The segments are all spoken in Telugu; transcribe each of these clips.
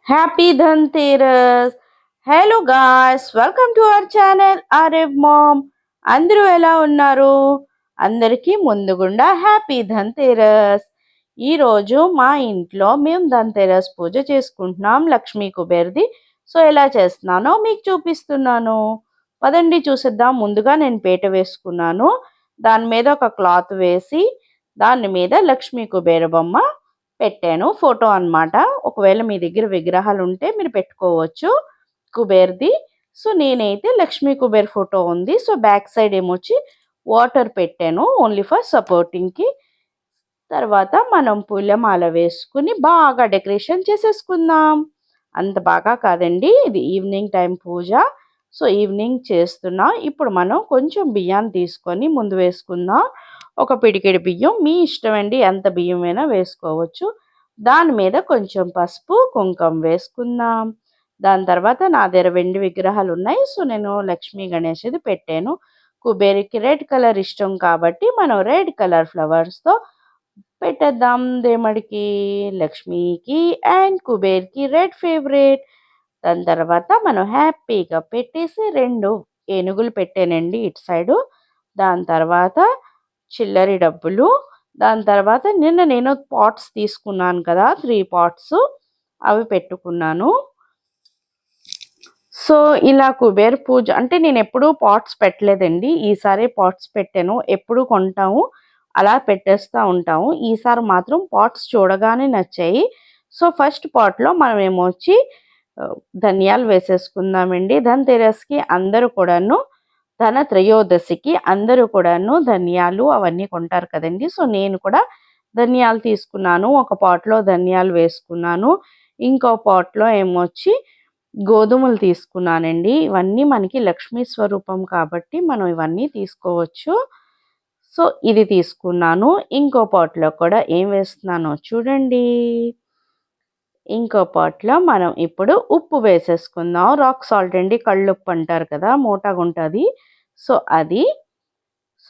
Happy Dhanteras! Hello guys! Welcome to our channel RF mom. అందరూ ఎలా ఉన్నారు? అందరికీ ముందుగుండా హ్యాపీ ధన్‌తేరస్! ఈరోజు మా ఇంట్లో మేము ధన్‌తేరస్ పూజ చేసుకుంటున్నాం లక్ష్మీ కుబేర్‌ది. సో ఎలా చేస్తున్నానో మీకు చూపిస్తున్నాను. పదండి చూసేద్దాం. ముందుగా నేను పీట వేసుకున్నాను. దాని మీద ఒక క్లాత్ వేసి దాని మీద లక్ష్మీ కుబేర బొమ్మ పెట్టాను. ఫోటో అన్నమాట. ఒకవేళ మీ దగ్గర విగ్రహాలు ఉంటే మీరు పెట్టుకోవచ్చు కుబేర్‌ది. సో నేనైతే లక్ష్మీ కుబేర్ ఫోటో ఉంది. సో బ్యాక్ సైడ్ ఏమొచ్చి వాటర్ పెట్టాను ఓన్లీ ఫర్ సపోర్టింగ్‌కి. తర్వాత మనం పూలమాల వేసుకుని బాగా డెకరేషన్ చేసేసుకుందాం. అంత బాగా కాదండి. ఇది ఈవినింగ్ టైం పూజ. సో ఈవినింగ్ చేస్తున్నా. ఇప్పుడు మనం కొంచెం బియ్యాన్ని తీసుకొని ముందు వేసుకుందాం. ఒక పిడికెడు బియ్యం మీ ఇష్టం అండి. ఎంత బియ్యమైనా వేసుకోవచ్చు. దాని మీద కొంచెం పసుపు, కుంకుమ వేసుకుందాం. దాని తర్వాత నా దగ్గర వెండి విగ్రహాలు ఉన్నాయి. సో నేను లక్ష్మీ గణేష్‌ది పెట్టాను. కుబేర్‌కి రెడ్ కలర్ ఇష్టం కాబట్టి మనం రెడ్ కలర్ ఫ్లవర్స్‌తో పెట్టేద్దాం దేవుడికి. లక్ష్మికి అండ్ కుబేర్‌కి రెడ్ ఫేవరెట్. దాని తర్వాత మనం హ్యాపీగా పెట్టేసి 2 ఏనుగులు పెట్టానండి ఇటు సైడు. దాని తర్వాత చిల్లరి డబ్బులు. దాని తర్వాత నిన్న నేను పాట్స్ తీసుకున్నాను కదా! 3 పాట్స్ అవి పెట్టుకున్నాను. సో ఇలా కుబేర్ పూజ అంటే నేనెప్పుడూ పాట్స్ పెట్టలేదండి. ఈసారే పాట్స్ పెట్టాను. ఎప్పుడు కొంటాము. అలా పెట్టేస్తా ఉంటాము. ఈసారి మాత్రం పాట్స్ చూడగానే నచ్చాయి. సో ఫస్ట్ పాట్‌లో మనం ఏమొచ్చి ధనియాలు వేసేసుకుందామండి. ధన్‌తెరస్‌కి అందరూ కూడాను ధన త్రయోదశికి అందరూ కూడాను ధనియాలు అవన్నీ కొంటారు కదండీ! సో నేను కూడా ధనియాలు తీసుకున్నాను. ఒక పాట్‌లో ధనియాలు వేసుకున్నాను. ఇంకో పాట్‌లో ఏమొచ్చి గోధుమలు తీసుకున్నానండి. ఇవన్నీ మనకి లక్ష్మీ స్వరూపం కాబట్టి మనం ఇవన్నీ తీసుకోవచ్చు. సో ఇది తీసుకున్నాను. ఇంకో పాట్‌లో కూడా ఏం వేస్తున్నానో చూడండి. ఇంకో పాట్‌లో మనం ఇప్పుడు ఉప్పు వేసేసుకుందాం. రాక్ సాల్ట్ అండి. కల్లుప్పు అంటారు కదా! మోటాగుంటది. సో అది.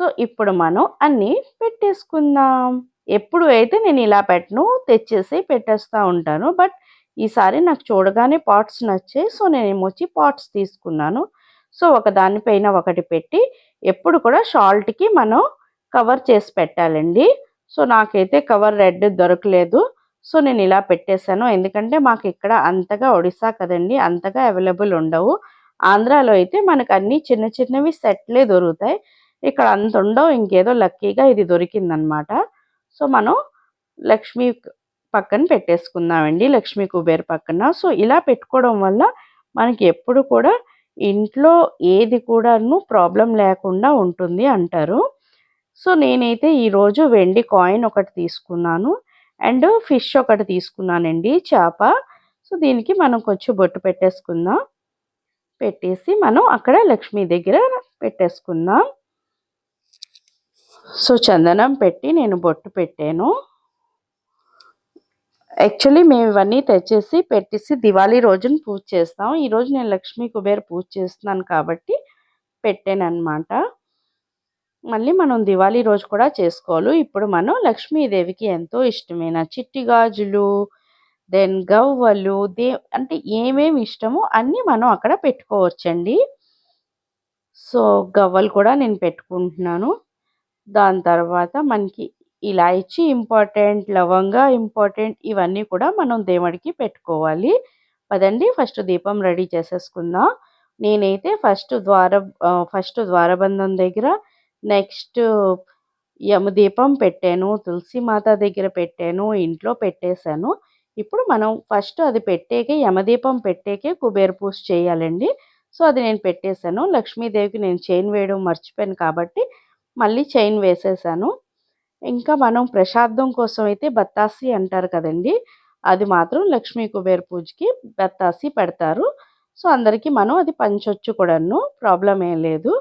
సో ఇప్పుడు మనం అన్నీ పెట్టేసుకుందాం. ఎప్పుడు అయితే నేను ఇలా పెట్టను. తెచ్చేసి పెట్టేస్తా ఉంటాను. బట్ ఈసారి నాకు చూడగానే పాట్స్ నచ్చాయి. సో నేనేమొచ్చి పాట్స్ తీసుకున్నాను. సో ఒక దాని పైన ఒకటి పెట్టి ఎప్పుడు కూడా సాల్ట్‌కి మనం కవర్ చేసి పెట్టాలండి. సో నాకైతే కవర్ రెడ్ దొరకలేదు. సో నేను ఇలా పెట్టేసాను. ఎందుకంటే మాకు ఇక్కడ అంతగా ఒడిస్సా కదండీ! అంతగా అవైలబుల్ ఉండవు. ఆంధ్రాలో అయితే మనకు అన్నీ చిన్న చిన్నవి సెట్‌లే దొరుకుతాయి. ఇక్కడ అంత ఉండవు. ఇంకేదో లక్కీగా ఇది దొరికిందనమాట. సో మనం లక్ష్మీ పక్కన పెట్టేసుకుందామండి. లక్ష్మీ కుబేర్ పక్కన. సో ఇలా పెట్టుకోవడం వల్ల మనకి ఎప్పుడు కూడా ఇంట్లో ఏది కూడాను ప్రాబ్లమ్ లేకుండా ఉంటుంది అంటారు. సో నేనైతే ఈరోజు వెండి కాయిన్ ఒకటి తీసుకున్నాను. అండ్ ఫిష్ ఒకటి తీసుకున్నానండి చేప. సో దీనికి మనం కొంచెం బొట్టు పెట్టేసుకుందాం. పెట్టేసి మనం అక్కడ లక్ష్మి దగ్గర పెట్టేసుకుందాం. సో చందనం పెట్టి నేను బొట్టు పెట్టాను. యాక్చువల్లీ మేము ఇవన్నీ తెచ్చేసి పెట్టేసి దివాళీ రోజున పూజ చేస్తాం. ఈరోజు నేను లక్ష్మీ కుబేర్ పూజ చేస్తున్నాను కాబట్టి పెట్టానన్నమాట. మళ్ళీ మనం దివాళీ రోజు కూడా చేసుకోవాలి. ఇప్పుడు మనం లక్ష్మీదేవికి ఎంతో ఇష్టమైన చిట్టి గాజులు, దెన్ గవ్వలు, అంటే ఏమేమి ఇష్టమో అన్నీ మనం అక్కడ పెట్టుకోవచ్చండి. సో గవ్వలు కూడా నేను పెట్టుకుంటున్నాను. దాని తర్వాత మనకి ఇలాయచి ఇంపార్టెంట్, లవంగా ఇంపార్టెంట్ ఇవన్నీ కూడా మనం దేవుడికి పెట్టుకోవాలి. పదండి ఫస్ట్ దీపం రెడీ చేసేసుకుందాం. నేనైతే ఫస్ట్ ద్వారబంధం దగ్గర, నెక్స్ట్ యమదీపం పెట్టాను, తులసి మాత దగ్గర పెట్టాను, ఇంట్లో పెట్టేశాను. ఇప్పుడు మనం ఫస్ట్ అది పెట్టేకే యమదీపం పెట్టేకే కుబేర పూజ చేయాలండి. సో అది నేను పెట్టేశాను. లక్ష్మీదేవికి నేను చైన్ వేయడం మర్చిపోయాను కాబట్టి మళ్ళీ చైన్ వేసేసాను. ఇంకా మనం ప్రసాదం కోసం అయితే బత్తాసి అంటారు కదండీ! అది మాత్రం లక్ష్మీ కుబేర పూజకి బత్తాసి పెడతారు. సో అందరికీ మనం అది పంచొచ్చు కూడాను. ప్రాబ్లమ్ ఏం లేదు.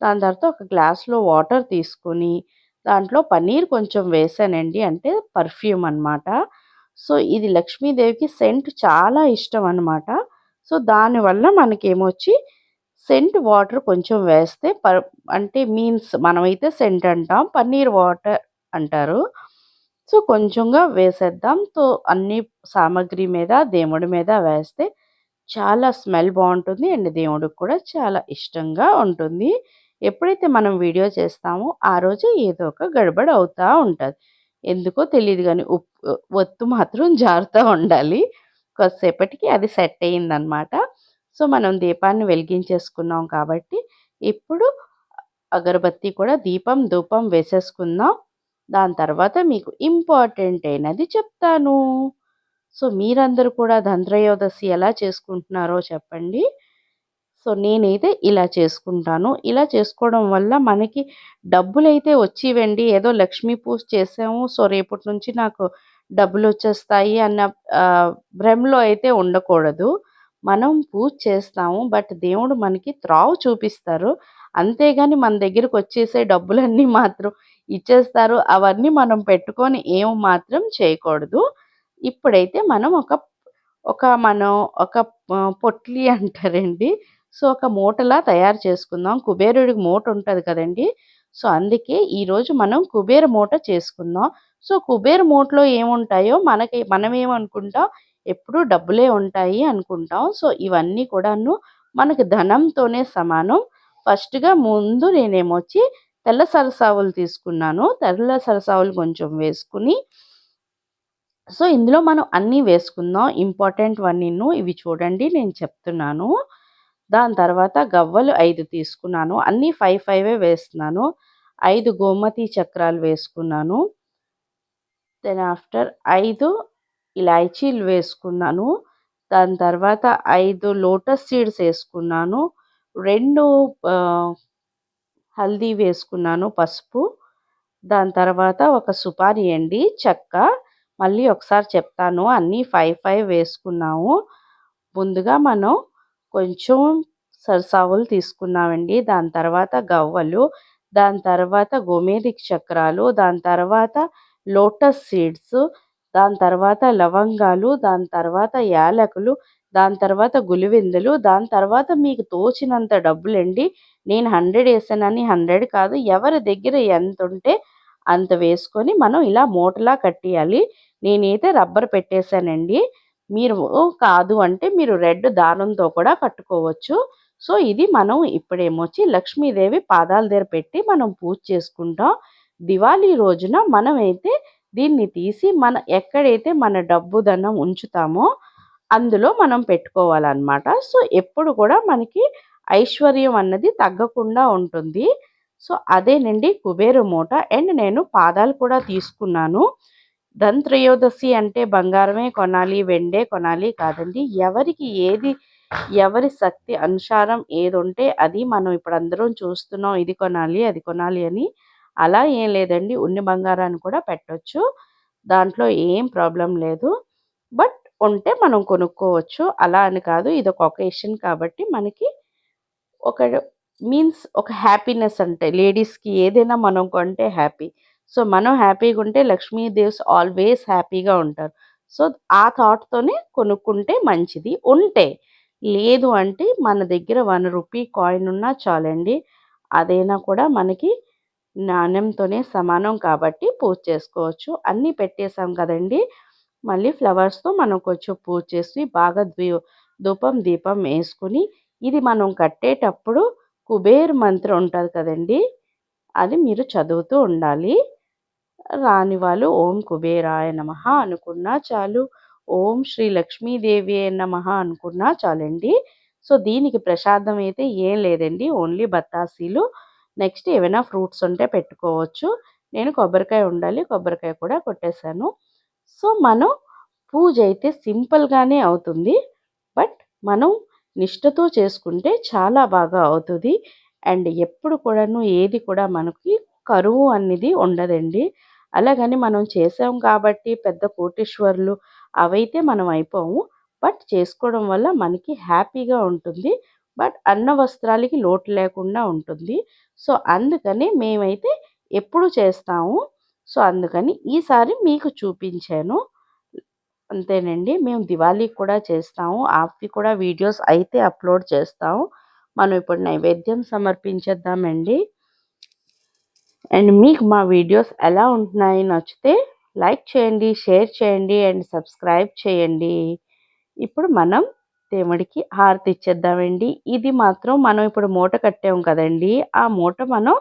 దాని తర్వాత ఒక గ్లాస్‌లో వాటర్ తీసుకొని దాంట్లో పన్నీర్ కొంచెం వేసానండి. అంటే పర్ఫ్యూమ్ అనమాట. సో ఇది లక్ష్మీదేవికి సెంట్ చాలా ఇష్టం అనమాట. సో దానివల్ల మనకేమొచ్చి సెంట్ వాటర్ కొంచెం వేస్తే అంటే మీన్స్ మనమైతే సెంట్ అంటాం. పన్నీర్ వాటర్ అంటారు. సో, కొంచెంగా వేసేద్దాం. అన్ని సామాగ్రి మీద, దేవుడి మీద వేస్తే చాలా స్మెల్ బావుంటుంది. అండ్ దేవుడికి కూడా చాలా ఇష్టంగా ఉంటుంది. ఎప్పుడైతే మనం వీడియో చేస్తామో, ఆ రోజు ఏదో ఒక గడబడ అవుతా ఉంటది. ఎందుకో తెలీదు గానీ ఒత్తు మాత్రం జారుతా ఉండాలి. కొద్దిసేపటికి అది సెట్ అయిందనమాట. సో, మనం దీపాన్ని వెలిగించేసుకున్నాం కాబట్టి, ఇప్పుడు అగరబత్తి కూడా ధూపం వేసేసుకుందాం. దాని తర్వాత మీకు ఇంపార్టెంట్ అయినది చెప్తాను. సో, మీరందరూ కూడా ధనత్రయోదశి ఎలా చేసుకుంటున్నారో చెప్పండి. సో, నేనైతే ఇలా చేసుకుంటాను. ఇలా చేసుకోవడం వల్ల మనకి డబ్బులైతే వచ్చేవండి. ఏదో లక్ష్మీ పూజ చేసాము. సో, రేపటి నుంచి నాకు డబ్బులొచ్చేస్తాయి అన్న భ్రమలో అయితే ఉండకూడదు. మనం పూజ చేస్తాము. బట్ దేవుడు మనకి త్రావు చూపిస్తారు. అంతేగాని మన దగ్గరకొచ్చేసే డబ్బులన్నీ మాత్రం ఇచ్చేస్తారు. అవన్నీ మనం పెట్టుకొని మాత్రం చేయకూడదు. ఇప్పుడైతే మనం మనం ఒక పొట్లి అంటారండి. సో, ఒక మూటలా తయారు చేసుకుందాం. కుబేరుడికి మూట ఉంటది కదండీ! సో, అందుకే ఈరోజు మనం కుబేర మూట చేసుకుందాం. సో, కుబేర మూటలో ఏముంటాయో మనమేమనుకుంటాం, ఎప్పుడూ డబ్బులే ఉంటాయి అనుకుంటాం. సో, ఇవన్నీ కూడాను మనకు ధనంతోనే సమానం. ముందు నేనేమొచ్చి తెల్ల సరసావులు తీసుకున్నాను. తెల్ల సరసావులు కొంచెం వేసుకుని, సో, ఇందులో మనం అన్నీ వేసుకుందాం. ఇంపార్టెంట్‌వన్నీను ఇవి చూడండి నేను చెప్తున్నాను. దాని తర్వాత గవ్వలు 5 తీసుకున్నాను. అన్నీ 5 వేస్తున్నాను. 5 గోమతి చక్రాలు వేసుకున్నాను. దెన్ ఆఫ్టర్ 5 ఇలాచీలు వేసుకున్నాను. దాని తర్వాత 5 లోటస్ సీడ్స్ ఏసుకున్నాను. 2 ఆహ్, హల్దీ వేసుకున్నాను పసుపు. దాని తర్వాత ఒక సుపారీ అండి చెక్క. మళ్ళీ ఒకసారి చెప్తాను. అన్నీ 5 వేసుకున్నాము. ముందుగా మనం కొంచెం సరసావులు తీసుకున్నామండి. దాని తర్వాత గవ్వలు, దాని తర్వాత గోమేధిక చక్రాలు, దాని తర్వాత లోటస్ సీడ్స్, దాని తర్వాత లవంగాలు, దాని తర్వాత యాలకులు, దాని తర్వాత గులివిందలు, దాని తర్వాత మీకు తోచినంత డబ్బులండి. నేను 100 ఏసానని 100 కాదు. ఎవరి దగ్గర ఎంతుంటే అంత వేసుకొని మనం ఇలా మూటలా కట్టేయాలి. నేనైతే రబ్బర్ పెట్టేసానండి. మీరు కాదు అంటే మీరు రెడ్ దారంతో కూడా కట్టుకోవచ్చు. సో, ఇది మనం ఇప్పుడేమొచ్చి లక్ష్మీదేవి పాదాల దగ్గర పెట్టి మనం పూజ చేసుకుంటాం. దివాళీ రోజున మనమైతే దీన్ని తీసి ఎక్కడైతే మన డబ్బు ధనం ఉంచుతామో అందులో మనం పెట్టుకోవాలనమాట. సో, ఎప్పుడు కూడా మనకి ఐశ్వర్యం అన్నది తగ్గకుండా ఉంటుంది. సో, అదేనండి కుబేర మూట. అండ్ నేను పాదాలు కూడా తీసుకున్నాను. ధన్‌త్రయోదశి అంటే బంగారమే కొనాలి, వెండే కొనాలి కాదండి. ఎవరి శక్తి అనుసారం ఏదుంటే అది మనం ఇప్పుడందరం చూస్తున్నాం. ఇది కొనాలి, అది కొనాలి అని. అలా ఏం లేదండి. ఉన్ని బంగారాన్ని కూడా పెట్టొచ్చు. దాంట్లో ఏం ప్రాబ్లమ్ లేదు. బట్ ఉంటే మనం కొనుక్కోవచ్చు. అలా అని కాదు. ఇదొక ఒకేషన్ కాబట్టి మనకి ఒక ఒక హ్యాపీనెస్ అంటే లేడీస్‌కి ఏదైనా మనం కొంటే హ్యాపీ. సో, మనం హ్యాపీగుంటే లక్ష్మీదేవ్స్ ఆల్‌వేస్ హ్యాపీగా ఉంటారు. సో, ఆ థాట్‌తోనే కొనుక్కుంటే మంచిది. లేదు అంటే మన దగ్గర రూ. 1 కాయిన్ ఉన్నా చాలండి. అదైనా కూడా మనకి నాణెంతోనే సమానం కాబట్టి పూజ చేసుకోవచ్చు. అన్నీ పెట్టేసాం కదండీ! మళ్ళీ ఫ్లవర్స్‌తో మనం కొంచెం పూజ చేసి బాగా ధూపం, దీపం ఏసుకొని ఇది మనం కట్టేటప్పుడు కుబేర్ మంత్రం ఉంటది కదండీ! అది మీరు చదువుతూ ఉండాలి. రాని వాళ్ళు ఓం కుబేరాయ నమః అనుకున్నా చాలు. ఓం శ్రీ లక్ష్మీదేవియే నమః అనుకున్నా చాలండి. సో, దీనికి ప్రసాదం అయితే ఏం లేదండి. ఓన్లీ బత్తాసీలు. నెక్స్ట్ ఏవైనా ఫ్రూట్స్ ఉంటే పెట్టుకోవచ్చు. నేను కొబ్బరికాయ ఉండాలి. కొబ్బరికాయ కూడా కొట్టేసాను. సో, మనం పూజ అయితే సింపుల్‌గానే అవుతుంది. బట్ మనం నిష్టతో చేసుకుంటే చాలా బాగా అవుతది. అండ్ ఎప్పుడు కూడాను ఏది కూడా మనకి కరువు అనేది ఉండదండి. అలాగని మనం చేసాం కాబట్టి పెద్ద కోటీశ్వరులు అవైతే మనం అయిపోము. బట్ చేసుకోవడం వల్ల మనకి హ్యాపీగా ఉంటుంది. బట్ అన్న వస్త్రాలకి లోటు లేకుండా ఉంటుంది. సో, అందుకని మేమైతే ఎప్పుడు చేస్తాము. సో, అందుకని ఈసారి మీకు చూపించాను. అంతేనండి. మేము దివాళీకి కూడా చేస్తాము. అవి కూడా వీడియోస్ అయితే అప్‌లోడ్ చేస్తాము. మనం ఇప్పుడు నైవేద్యం సమర్పించేద్దామండి. అండ్ మీకు మా వీడియోస్ ఎలా ఉంటున్నాయి నచ్చితే లైక్ చేయండి, షేర్ చేయండి అండ్ సబ్స్క్రైబ్ చేయండి. ఇప్పుడు మనం దేవుడికి హారతి ఇచ్చేద్దామండి. ఇది మాత్రం మనం ఇప్పుడు మూట కట్టాం కదండీ! ఆ మూట మనం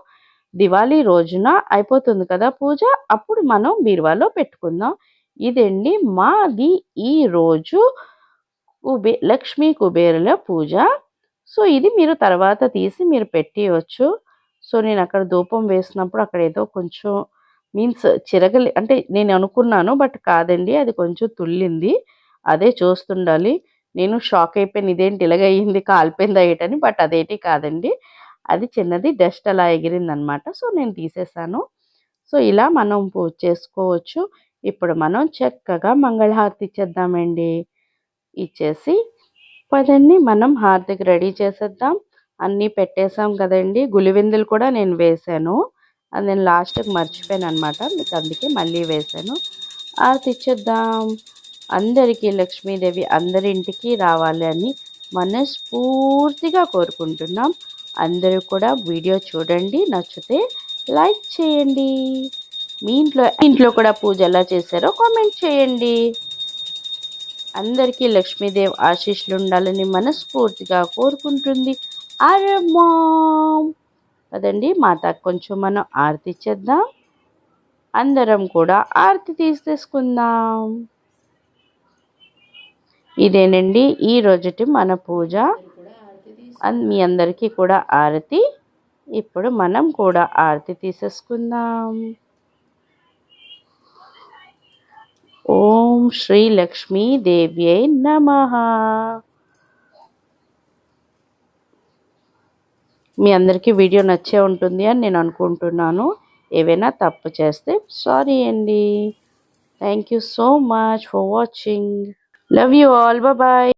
దివాళీ రోజున అయిపోతుంది కదా పూజ. అప్పుడు మనం బీరువాలో పెట్టుకుందాం. ఇదండి మాది ఈరోజు లక్ష్మీ కుబేరుల పూజ. సో, ఇది మీరు తర్వాత తీసి మీరు పెట్టియొచ్చు. సో, నేనక్కడ ధూపం వేసినప్పుడు అక్కడ ఏదో కొంచెం మీన్స్ అంటే నేను అనుకున్నాను. బట్ కాదండి. అది కొంచెం తుల్లింది. అదే చూస్తుండాలి. నేను షాక్ అయిపోయాను. ఇదేంటి ఇలాగయింది కాలిపోయిందా ఏటని. బట్ అదేటి కాదండి. అది చిన్నది డస్ట్ అలా ఎగిరిందనమాట. సో, నేను తీసేసాను. సో, ఇలా మనం పూజ చేసుకోవచ్చు. ఇప్పుడు మనం చక్కగా మంగళహారతి ఇచ్చేద్దామండి. ఇచ్చేసి పదండి మనం హారతికి రెడీ చేసేద్దాం. అన్నీ పెట్టేసాం కదండీ! గులివిందులు కూడా నేను వేశాను. అది నేను లాస్ట్‌కి మర్చిపోయాననమాట. మీకు అందుకే మళ్ళీ వేశాను. హారతి ఇచ్చేద్దాం. అందరికీ లక్ష్మీదేవి అందరి ఇంటికి రావాలి అని మనస్ఫూర్తిగా కోరుకుంటున్నాం. అందరూ కూడా వీడియో చూడండి. నచ్చితే లైక్ చేయండి. మీ ఇంట్లో కూడా పూజ ఎలా చేశారో కామెంట్ చేయండి. అందరికీ లక్ష్మీదేవి ఆశీస్సులు ఉండాలని మనస్ఫూర్తిగా కోరుకుంటుంది ఆరమ్మాం. కదండి మాతకు కొంచెం మనం ఆరతి ఇచ్చేద్దాం. అందరం కూడా ఆరతి తీసేసుకుందాం. ఇదేనండి ఈ రోజుటి మన పూజ. మీ అందరికీ కూడా ఆరతి. ఇప్పుడు మనం కూడా ఆరతి తీసేసుకుందాం. ఓం శ్రీ లక్ష్మీదేవ్యై నమః. మీ అందరికీ వీడియో నచ్చే ఉంటుంది అని నేను అనుకుంటున్నాను. ఏవైనా తప్పు చేస్తే సారీ అండి. Thank you so much for watching. Love you all. Bye.